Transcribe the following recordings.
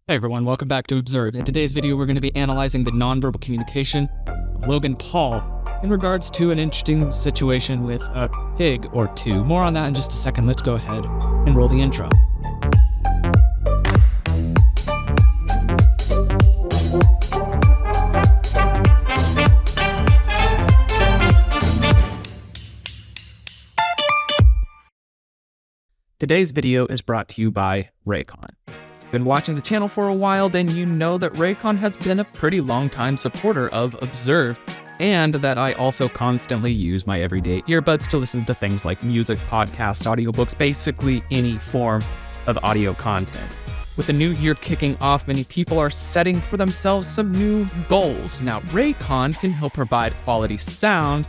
Hey everyone, welcome back to Observe. In today's video, we're going to be analyzing the nonverbal communication of Logan Paul in regards to an interesting situation with a pig or two. More on that in just a second. Let's go ahead and roll the intro. Today's video is brought to you by Raycon. Been watching the channel for a while, then you know that Raycon has been a pretty long time supporter of Observe, and that I also constantly use my everyday earbuds to listen to things like music, podcasts, audiobooks, basically any form of audio content. With the new year kicking off, many people are setting for themselves some new goals. Now, Raycon can help provide quality sound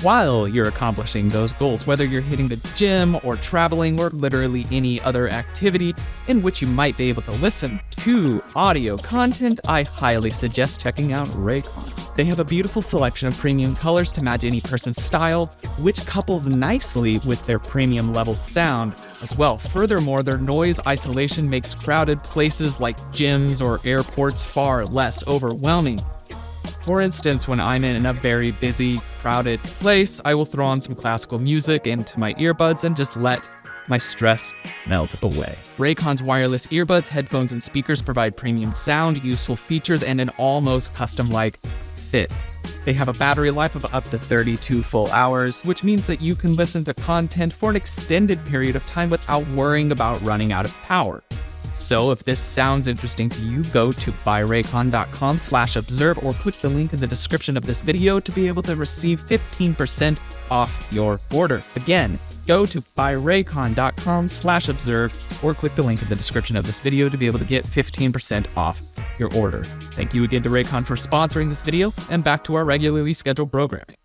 while you're accomplishing those goals, whether you're hitting the gym or traveling or literally any other activity in which you might be able to listen to audio content. I highly suggest checking out Raycon. They have a beautiful selection of premium colors to match any person's style, which couples nicely with their premium level sound as well. Furthermore, their noise isolation makes crowded places like gyms or airports far less overwhelming. For instance, when I'm in a very busy, crowded place, I will throw on some classical music into my earbuds and just let my stress melt away. Raycon's wireless earbuds, headphones, and speakers provide premium sound, useful features, and an almost custom-like fit. They have a battery life of up to 32 full hours, which means that you can listen to content for an extended period of time without worrying about running out of power. So if this sounds interesting to you, go to buyraycon.com/observe or click the link in the description of this video to be able to receive 15% off your order. Again, go to buyraycon.com/observe or click the link in the description of this video to be able to get 15% off your order. Thank you again to Raycon for sponsoring this video, and back to our regularly scheduled programming.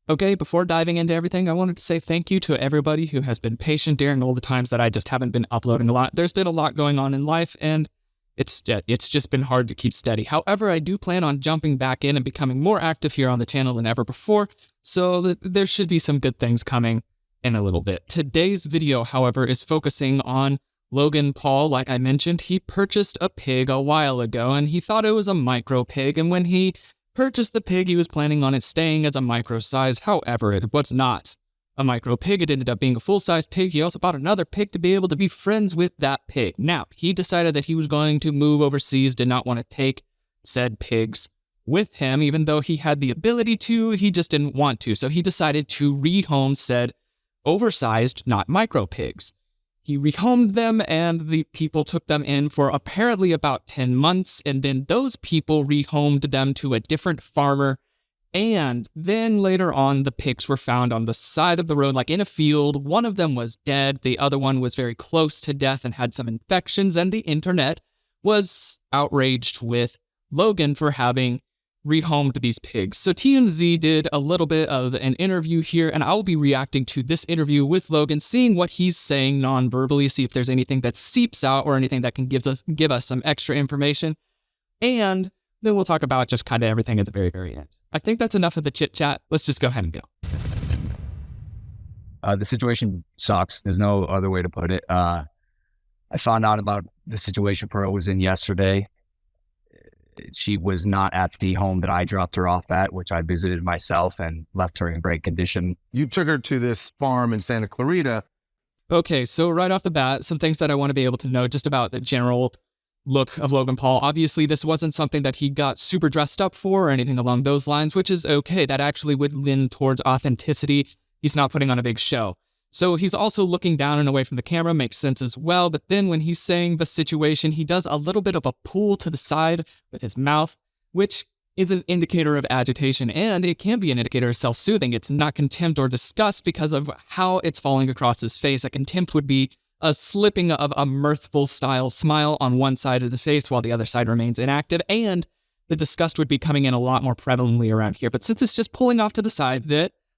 Okay, before diving into everything, I wanted to say thank you to everybody who has been patient during all the times that I just haven't been uploading a lot. There's been a lot going on in life, and it's just been hard to keep steady. However, I do plan on jumping back in and becoming more active here on the channel than ever before, so there should be some good things coming in a little bit. Today's video, however, is focusing on Logan Paul. Like I mentioned, he purchased a pig a while ago, and he thought it was a micro pig, and when he purchased the pig, he was planning on it staying as a micro size. However, it was not a micro pig. It ended up being a full-size pig. He also bought another pig to be able to be friends with that pig. Now, he decided that he was going to move overseas, did not want to take said pigs with him, even though he had the ability to, he just didn't want to. So he decided to rehome said oversized, not micro pigs. He rehomed them, and the people took them in for apparently about 10 months, and then those people rehomed them to a different farmer, and then later on, the pigs were found on the side of the road, like in a field. One of them was dead, the other one was very close to death and had some infections, and the internet was outraged with Logan for having rehomed these pigs. So TMZ did a little bit of an interview here, and I'll be reacting to this interview with Logan, seeing what he's saying non-verbally, see if there's anything that seeps out or anything that can give us some extra information. And then we'll talk about just kind of everything at the very, very end. I think that's enough of the chit-chat. Let's just go ahead and go. The situation sucks. There's no other way to put it. I found out about the situation Pearl was in yesterday. She was not at the home that I dropped her off at, which I visited myself and left her in great condition. You took her to this farm in Santa Clarita. Okay, so right off the bat, some things that I want to be able to know just about the general look of Logan Paul. Obviously, this wasn't something that he got super dressed up for or anything along those lines, which is okay. That actually would lean towards authenticity. He's not putting on a big show. So he's also looking down and away from the camera, makes sense as well. But then when he's saying the situation, he does a little bit of a pull to the side with his mouth, which is an indicator of agitation, and it can be an indicator of self-soothing. It's not contempt or disgust because of how it's falling across his face. A contempt would be a slipping of a mirthful style smile on one side of the face while the other side remains inactive, and the disgust would be coming in a lot more prevalently around here. But since it's just pulling off to the side,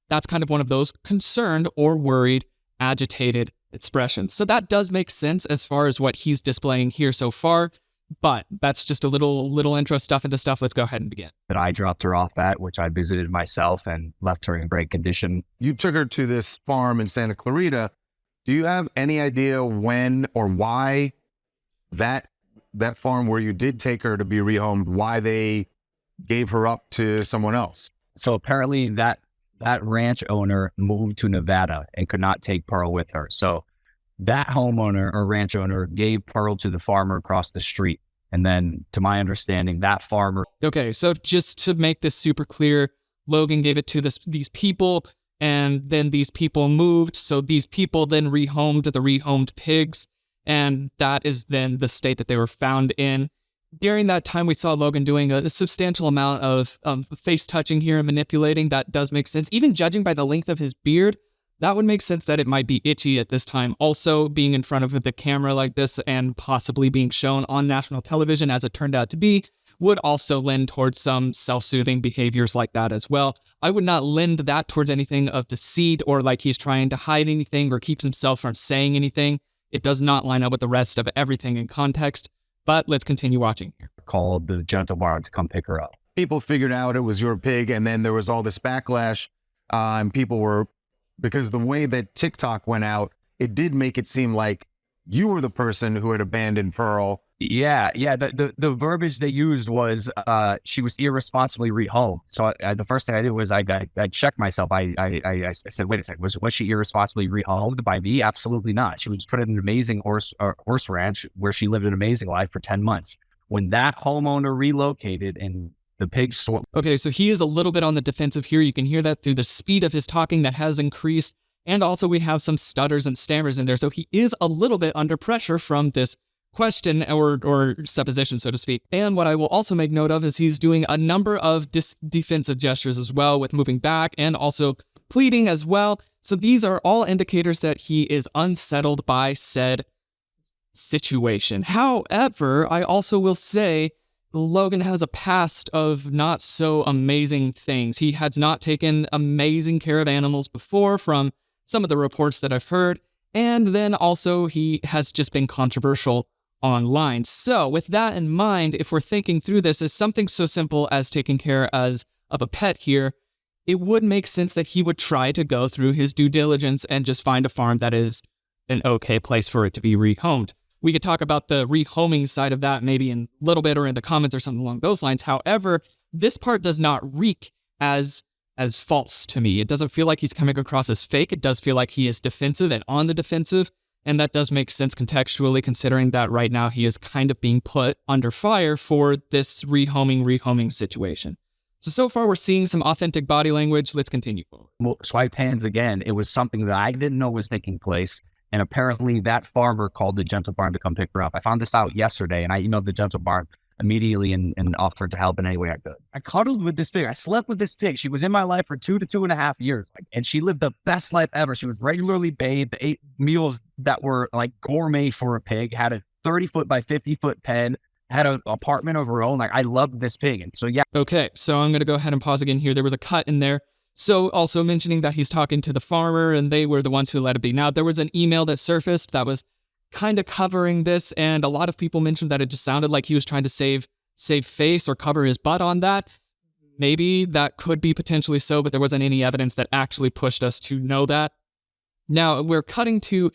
that's kind of one of those concerned or worried, agitated expressions. So that does make sense as far as what he's displaying here so far, but that's just a little intro stuff into stuff. Let's go ahead and begin. That I dropped her off at, which I visited myself and left her in great condition. You took her to this farm in Santa Clarita. Do you have any idea when or why that that farm where you did take her to be rehomed, why they gave her up to someone else. So apparently that ranch owner moved to Nevada and could not take Pearl with her. So that homeowner or ranch owner gave Pearl to the farmer across the street. And then, to my understanding, that farmer... Okay, so just to make this super clear, Logan gave it to these people, and then these people moved. So these people then rehomed the rehomed pigs, and that is then the state that they were found in. During that time, we saw Logan doing a substantial amount of face touching here and manipulating. That does make sense. Even judging by the length of his beard, that would make sense that it might be itchy at this time. Also, being in front of the camera like this and possibly being shown on national television, as it turned out to be, would also lend towards some self-soothing behaviors like that as well. I would not lend that towards anything of deceit or like he's trying to hide anything or keeps himself from saying anything. It does not line up with the rest of everything in context. But let's continue watching here. Called the Gentle Barn to come pick her up. People figured out it was your pig, and then there was all this backlash, and people were... Because the way that TikTok went out, it did make it seem like you were the person who had abandoned Pearl. Yeah. The verbiage they used was she was irresponsibly rehomed. So the first thing I did was I checked myself. I said, wait a second, was she irresponsibly rehomed by me? Absolutely not. She was put in an amazing horse ranch where she lived an amazing life for 10 months. When that homeowner relocated and the pigs... Okay, so he is a little bit on the defensive here. You can hear that through the speed of his talking that has increased. And also we have some stutters and stammers in there. So he is a little bit under pressure from this question or supposition, so to speak. And what I will also make note of is he's doing a number of defensive gestures as well, with moving back and also pleading as well. So these are all indicators that he is unsettled by said situation. However, I also will say Logan has a past of not so amazing things. He has not taken amazing care of animals before from some of the reports that I've heard. And then also he has just been controversial online. So with that in mind, if we're thinking through this as something so simple as taking care of a pet here, it would make sense that he would try to go through his due diligence and just find a farm that is an okay place for it to be rehomed. We could talk about the rehoming side of that maybe in a little bit or in the comments or something along those lines. However, this part does not reek as false to me. It doesn't feel like he's coming across as fake. It does feel like he is defensive and on the defensive. And that does make sense contextually, considering that right now he is kind of being put under fire for this rehoming situation. So far we're seeing some authentic body language. Let's continue. Well, swipe hands again. It was something that I didn't know was taking place. And apparently that farmer called the Gentle Barn to come pick her up. I found this out yesterday, and I emailed the Gentle Barn immediately and offered to help in any way I could. I cuddled with this pig. I slept with this pig. She was in my life for 2 to 2.5 years, and she lived the best life ever. She was regularly bathed, ate meals that were like gourmet for a pig, had a 30-foot by 50-foot pen, had an apartment of her own. Like, I loved this pig. And so, yeah. Okay, so I'm going to go ahead and pause again here. There was a cut in there. So also mentioning that he's talking to the farmer and they were the ones who let it be. Now, there was an email that surfaced that was kind of covering this, and a lot of people mentioned that it just sounded like he was trying to save face or cover his butt on that. Maybe that could be potentially so, but there wasn't any evidence that actually pushed us to know that. Now, we're cutting to,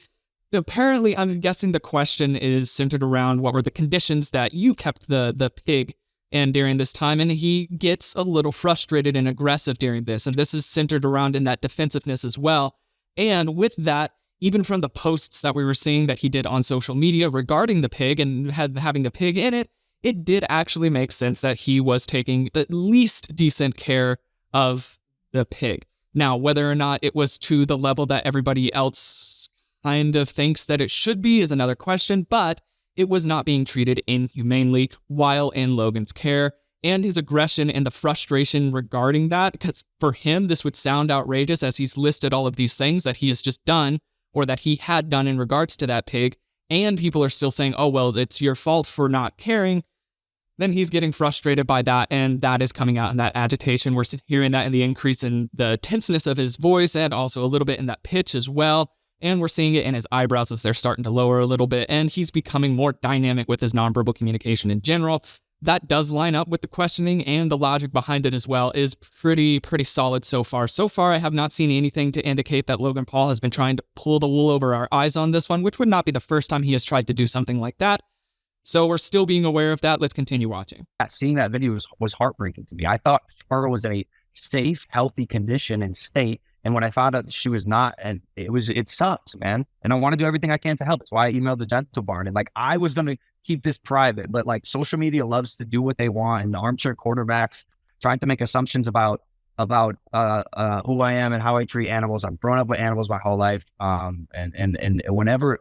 apparently, I'm guessing the question is centered around what were the conditions that you kept the pig in during this time, and he gets a little frustrated and aggressive during this, and this is centered around in that defensiveness as well. And with that, even from the posts that we were seeing that he did on social media regarding the pig and having the pig in it, it did actually make sense that he was taking at least decent care of the pig. Now, whether or not it was to the level that everybody else kind of thinks that it should be is another question, but it was not being treated inhumanely while in Logan's care. And his aggression and the frustration regarding that, because for him, this would sound outrageous as he's listed all of these things that he has just done or that he had done in regards to that pig, and people are still saying, oh, well, it's your fault for not caring. Then he's getting frustrated by that, and that is coming out in that agitation. We're hearing that in the increase in the tenseness of his voice and also a little bit in that pitch as well. And we're seeing it in his eyebrows as they're starting to lower a little bit, and he's becoming more dynamic with his nonverbal communication in general. That does line up with the questioning, and the logic behind it as well is pretty solid so far. So far, I have not seen anything to indicate that Logan Paul has been trying to pull the wool over our eyes on this one, which would not be the first time he has tried to do something like that. So we're still being aware of that. Let's continue watching. Seeing that video was heartbreaking to me. I thought Pearl was in a safe, healthy condition and state. And when I found out that she was not, and it sucks, man. And I want to do everything I can to help. That's why I emailed the dental barn. And like, I was going to keep this private, but like social media loves to do what they want. And the armchair quarterbacks trying to make assumptions about who I am and how I treat animals. I've grown up with animals my whole life. And whenever,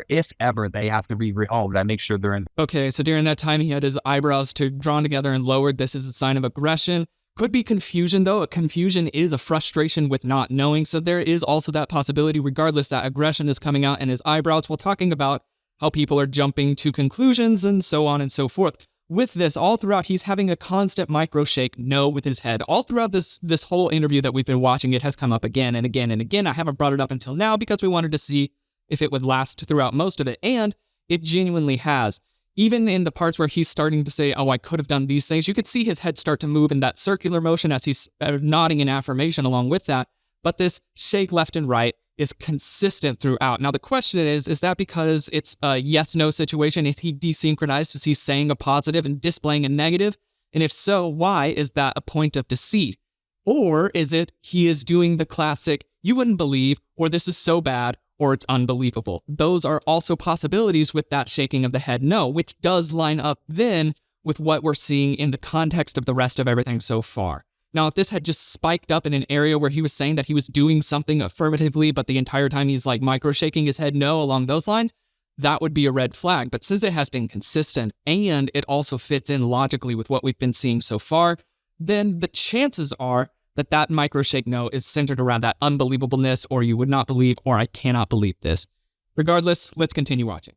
if ever they have to be rehomed, I make sure they're in. Okay, so during that time, he had his eyebrows drawn together and lowered. This is a sign of aggression. Could be confusion, though. A confusion is a frustration with not knowing. So there is also that possibility, regardless, that aggression is coming out in his eyebrows while talking about how people are jumping to conclusions and so on and so forth. With this, all throughout, he's having a constant micro shake no with his head. All throughout this whole interview that we've been watching, it has come up again and again and again. I haven't brought it up until now because we wanted to see if it would last throughout most of it, and it genuinely has. Even in the parts where he's starting to say, oh, I could have done these things, you could see his head start to move in that circular motion as he's nodding in affirmation along with that. But this shake left and right is consistent throughout. Now, the question is that because it's a yes-no situation? Is he desynchronized? Is he saying a positive and displaying a negative? And if so, why is that a point of deceit? Or is it he is doing the classic, you wouldn't believe, or this is so bad, or it's unbelievable? Those are also possibilities with that shaking of the head no, which does line up then with what we're seeing in the context of the rest of everything so far. Now, if this had just spiked up in an area where he was saying that he was doing something affirmatively, but the entire time he's like micro shaking his head no along those lines, that would be a red flag. But since it has been consistent and it also fits in logically with what we've been seeing so far, then the chances are that micro shake no is centered around that unbelievableness, or you would not believe, or I cannot believe this. Regardless, let's continue watching.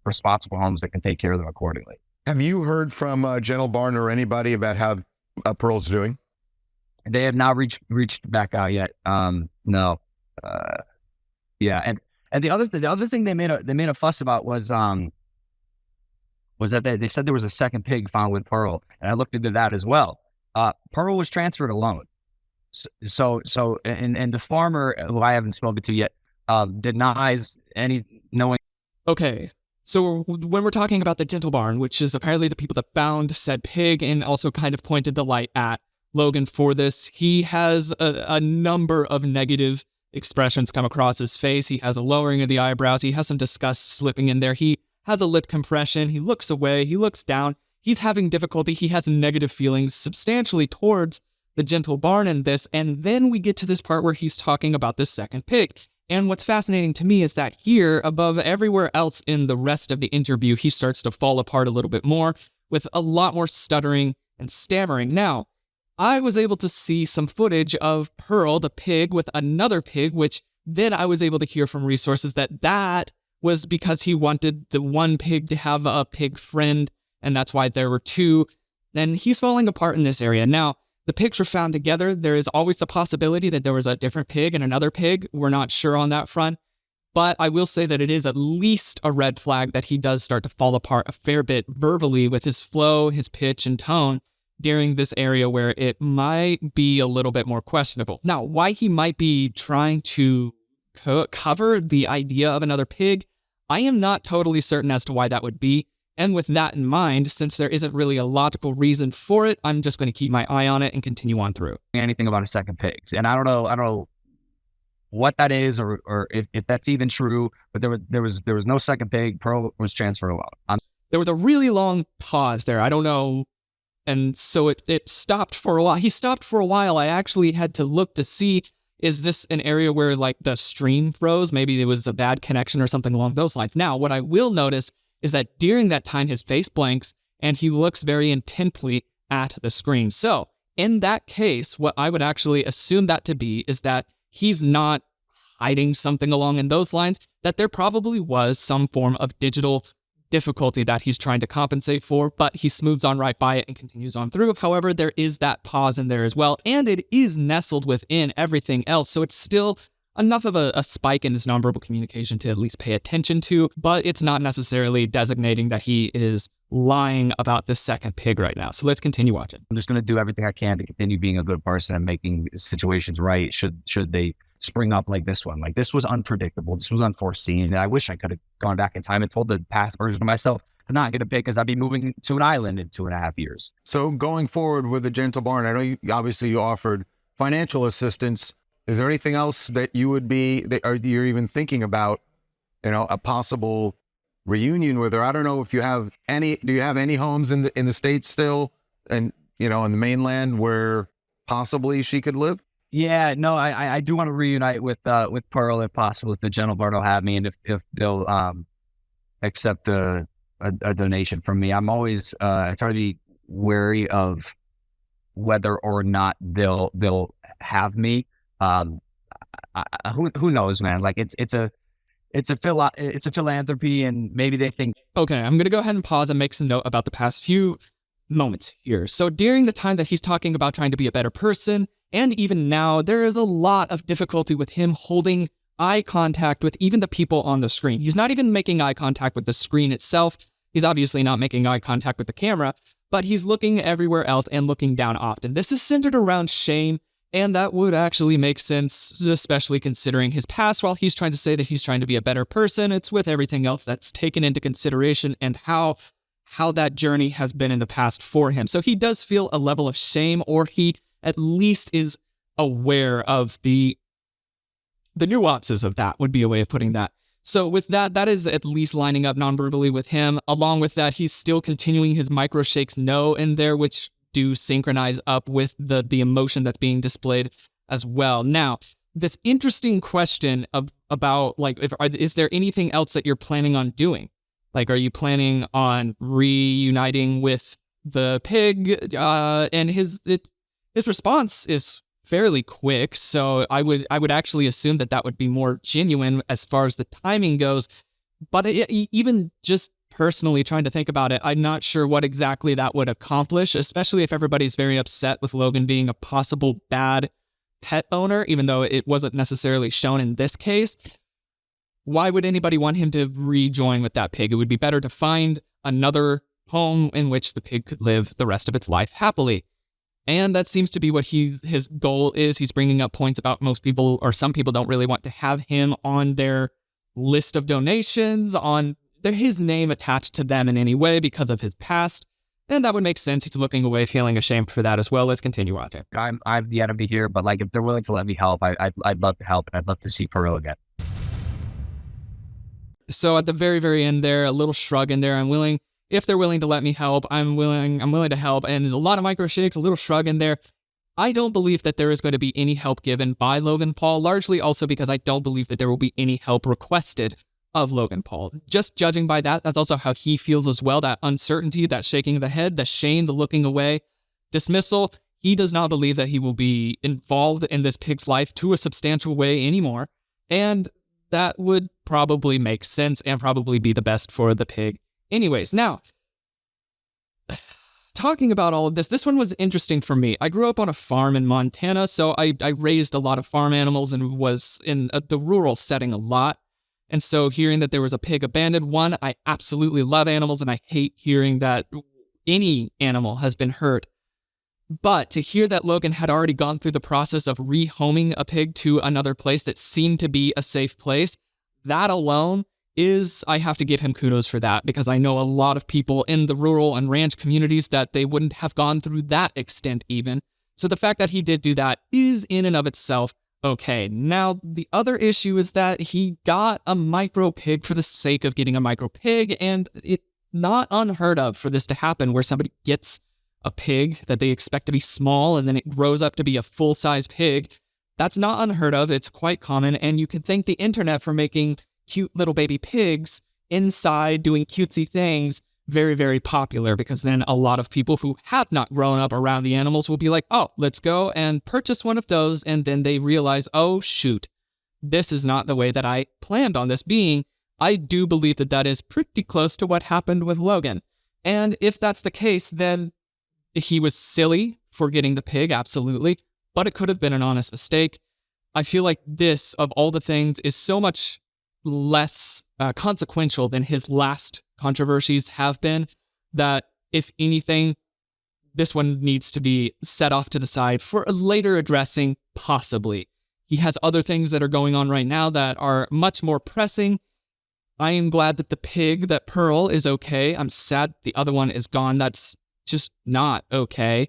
Responsible homes that can take care of them accordingly. Have you heard from Gentle Barn or anybody about how Pearl's doing? They have not reached back out yet. No. Yeah. And the other thing they made a fuss about was that they said there was a second pig found with Pearl, and I looked into that as well. Pearl was transferred alone. So the farmer, who I haven't spoken to yet, denies any knowing. Okay. So when we're talking about the Gentle Barn, which is apparently the people that found said pig and also kind of pointed the light at Logan for this, he has a number of negative expressions come across his face. He has a lowering of the eyebrows. He has some disgust slipping in there. He has a lip compression. He looks away. He looks down. He's having difficulty. He has negative feelings substantially towards the Gentle Barn in this. And then we get to this part where he's talking about this second pig. And what's fascinating to me is that here, above everywhere else in the rest of the interview, he starts to fall apart a little bit more with a lot more stuttering and stammering. Now, I was able to see some footage of Pearl, the pig, with another pig, which then I was able to hear from resources that was because he wanted the one pig to have a pig friend, and that's why there were two. And he's falling apart in this area. Now, the pigs were found together. There is always the possibility that there was a different pig and another pig. We're not sure on that front. But I will say that it is at least a red flag that he does start to fall apart a fair bit verbally with his flow, his pitch, and tone during this area where it might be a little bit more questionable. Now, why he might be trying to cover the idea of another pig, I am not totally certain as to why that would be. And with that in mind, since there isn't really a logical reason for it, I'm just going to keep my eye on it and continue on through. Anything about a second pig. And I don't know what that is or if that's even true, but there was no second pig. Pearl was transferred alone. There was a really long pause there. I don't know. And so it stopped for a while. He stopped for a while. I actually had to look to see, is this an area where like the stream froze? Maybe there was a bad connection or something along those lines. Now, what I will notice is that during that time, his face blanks and he looks very intently at the screen. So in that case, what I would actually assume that to be is that he's not hiding something along in those lines, that there probably was some form of digital difficulty that he's trying to compensate for, but he smooths on right by it and continues on through. However, there is that pause in there as well, and it is nestled within everything else, so it's still enough of a spike in his nonverbal communication to at least pay attention to, but it's not necessarily designating that he is lying about the second pig right now. So let's continue watching. I'm just going to do everything I can to continue being a good person and making situations right should they spring up like this one. Like, this was unpredictable. This was unforeseen. And I wish I could have gone back in time and told the past version of myself, not get a pig because I'd be moving to an island in 2.5 years. So going forward with the Gentle Barn, I know you obviously you offered financial assistance. Is there anything else that you would be, that are you're even thinking about, a possible reunion with her? I don't know if you have any, do you have any homes in the States still, and, in the mainland where possibly she could live? Yeah, no, I do want to reunite with Pearl if possible, if the Gentle Barn will have me, and if they'll accept a donation from me. I'm always I try to be wary of whether or not they'll have me. Who knows, man? Like it's a philanthropy, and maybe they think. Okay, I'm going to go ahead and pause and make some note about the past few moments here. So during the time that he's talking about trying to be a better person, and even now, there is a lot of difficulty with him holding eye contact with even the people on the screen. He's not even making eye contact with the screen itself. He's obviously not making eye contact with the camera, but he's looking everywhere else and looking down often. This is centered around shame, and that would actually make sense, especially considering his past. While he's trying to say that he's trying to be a better person, it's with everything else that's taken into consideration and how that journey has been in the past for him. So he does feel a level of shame, or he at least is aware of the nuances of that, would be a way of putting that. So with that is at least lining up non-verbally with him. Along with that, he's still continuing his micro shakes no in there, which do synchronize up with the emotion that's being displayed as well. Now, this interesting question about like, is there anything else that you're planning on doing? Like, are you planning on reuniting with the pig? And his response is fairly quick, so I would actually assume that would be more genuine as far as the timing goes. But even just personally trying to think about it, I'm not sure what exactly that would accomplish, especially if everybody's very upset with Logan being a possible bad pet owner, even though it wasn't necessarily shown in this case. Why would anybody want him to rejoin with that pig? It would be better to find another home in which the pig could live the rest of its life happily. And that seems to be what his goal is. He's bringing up points about most people, or some people, don't really want to have him on their list of donations, on his name attached to them in any way because of his past. And that would make sense. He's looking away, feeling ashamed for that as well. Let's continue on. I'm the enemy here, but like if they're willing to let me help, I'd love to help, and I'd love to see Pearl again. So at the very, very end there, a little shrug in there. If they're willing to let me help, I'm willing to help. And a lot of micro shakes, a little shrug in there. I don't believe that there is going to be any help given by Logan Paul, largely also because I don't believe that there will be any help requested of Logan Paul. Just judging by that, that's also how he feels as well. That uncertainty, that shaking of the head, the shame, the looking away, dismissal. He does not believe that he will be involved in this pig's life to a substantial way anymore. And that would probably make sense and probably be the best for the pig. Anyways, now, talking about all of this, this one was interesting for me. I grew up on a farm in Montana, so I raised a lot of farm animals and was in the rural setting a lot. And so hearing that there was a pig abandoned, one, I absolutely love animals and I hate hearing that any animal has been hurt. But to hear that Logan had already gone through the process of rehoming a pig to another place that seemed to be a safe place, that alone I have to give him kudos for that, because I know a lot of people in the rural and ranch communities that they wouldn't have gone through that extent even. So the fact that he did do that is in and of itself okay. Now, the other issue is that he got a micro pig for the sake of getting a micro pig, and it's not unheard of for this to happen, where somebody gets a pig that they expect to be small and then it grows up to be a full-size pig. That's not unheard of. It's quite common, and you can thank the internet for making cute little baby pigs inside doing cutesy things very, very popular, because then a lot of people who have not grown up around the animals will be like, oh, let's go and purchase one of those. And then they realize, oh, shoot, this is not the way that I planned on this being. I do believe that is pretty close to what happened with Logan. And if that's the case, then he was silly for getting the pig, absolutely, but it could have been an honest mistake. I feel like this, of all the things, is so much less consequential than his last controversies have been, that if anything, this one needs to be set off to the side for a later addressing, possibly. He has other things that are going on right now that are much more pressing, I am glad that the pig, that Pearl, is okay. I'm sad the other one is gone. That's just not okay.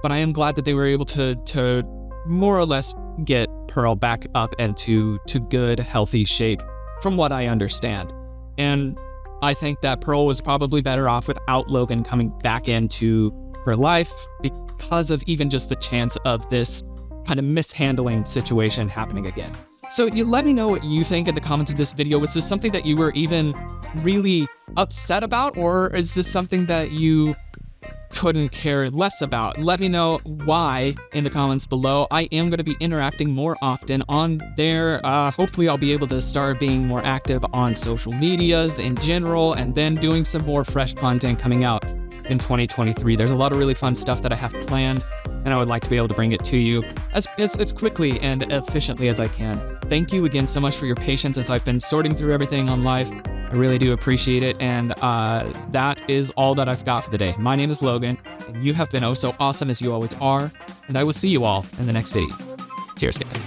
But I am glad that they were able to more or less get Pearl back up and to good, healthy shape, from what I understand. And I think that Pearl was probably better off without Logan coming back into her life because of even just the chance of this kind of mishandling situation happening again. So you let me know what you think in the comments of this video. Was this something that you were even really upset about, or is this something that you couldn't care less about? Let me know why in the comments below. I am going to be interacting more often on there. Hopefully I'll be able to start being more active on social medias in general, and then doing some more fresh content coming out in 2023. There's a lot of really fun stuff that I have planned, and I would like to be able to bring it to you as quickly and efficiently as I can. Thank you again so much for your patience as I've been sorting through everything on life. I really do appreciate it, and that is all that I've got for the day. My name is Logan, and you have been oh so awesome as you always are, and I will see you all in the next video. Cheers, guys.